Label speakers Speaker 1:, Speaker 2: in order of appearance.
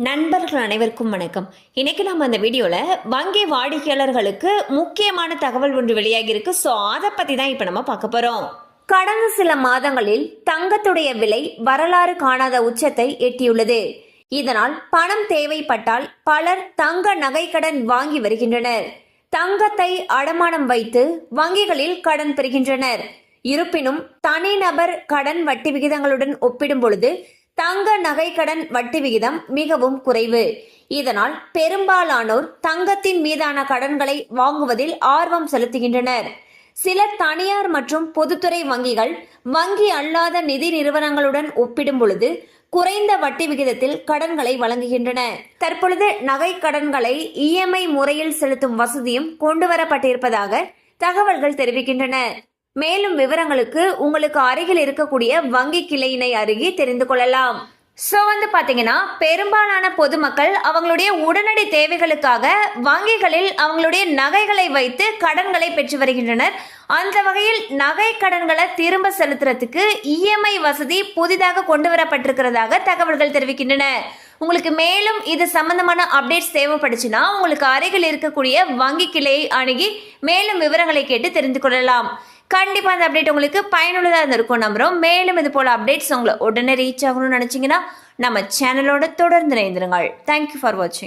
Speaker 1: நண்பர்கள் அனைவருக்கும் வணக்கம். இன்னைக்கு நம்ம அந்த வீடியோவில் வங்கி வாடிக்கையாளர்களுக்கு முக்கியமான தகவல் ஒன்று வெளியாகி இருக்கு. ஸோ அதை பற்றி தான் இப்போ நம்ம பார்க்க போகிறோம். கடந்த சில மாதங்களில் தங்கத்துடைய விலை வரலாறு காணாத உச்சத்தை எட்டியுள்ளது. இதனால் பணம் தேவைப்பட்டால் பலர் தங்க நகைக்கடன் வாங்கி வருகின்றனர். தங்கத்தை அடமானம் வைத்து வங்கிகளில் கடன் பெறுகின்றனர். இருப்பினும் தனிநபர் கடன் வட்டி விகிதங்களுடன் ஒப்பிடும் பொழுது தங்க நகைக்கடன் வட்டி விகிதம் மிகவும் குறைவு. இதனால் பெரும்பாலானோர் தங்கத்தின் மீதான கடன்களை வாங்குவதில் ஆர்வம் செலுத்துகின்றனர். சில தனியார் மற்றும் பொதுத்துறை வங்கிகள் வங்கி அல்லாத நிதி நிறுவனங்களுடன் ஒப்பிடும் பொழுது குறைந்த வட்டி விகிதத்தில் கடன்களை வழங்குகின்றன. தற்பொழுது நகை கடன்களை இஎம்ஐ முறையில் செலுத்தும் வசதியும் கொண்டுவரப்பட்டிருப்பதாக தகவல்கள் தெரிவிக்கின்றன. மேலும் விவரங்களுக்கு உங்களுக்கு அருகில் இருக்கக்கூடிய வங்கி கிளையினை அருகே தெரிந்து கொள்ளலாம். ஸோ பாத்தீங்கன்னா பெரும்பாலான பொதுமக்கள் அவங்களுடைய உடனடி தேவைகளுக்காக வங்கிகளில் அவங்களுடைய நகைகளை வைத்து கடன்களை பெற்று வருகின்றனர். அந்த வகையில் நகை கடன்களை திரும்ப செலுத்துறதுக்கு இஎம்ஐ வசதி புதிதாக கொண்டு வரப்பட்டிருக்கிறதாக தகவல்கள் தெரிவிக்கின்றன. உங்களுக்கு மேலும் இது சம்பந்தமான அப்டேட்ஸ் தேவைப்படுச்சுன்னா உங்களுக்கு அருகில் இருக்கக்கூடிய வங்கி கிளையை அணுகி மேலும் விவரங்களை கேட்டு தெரிந்து கொள்ளலாம். கண்டிப்பா அந்த அப்டேட் உங்களுக்கு பயனுள்ளதாக இருந்திருக்கும் நம்புறோம். மேலும் இது போல அப்டேட்ஸ் உங்களை உடனே ரீச் ஆகணும்னு நினைச்சீங்கன்னா நம்ம சேனலோட தொடர்ந்து இணைந்திருங்கள். தேங்க்யூ ஃபார் வாட்சிங்.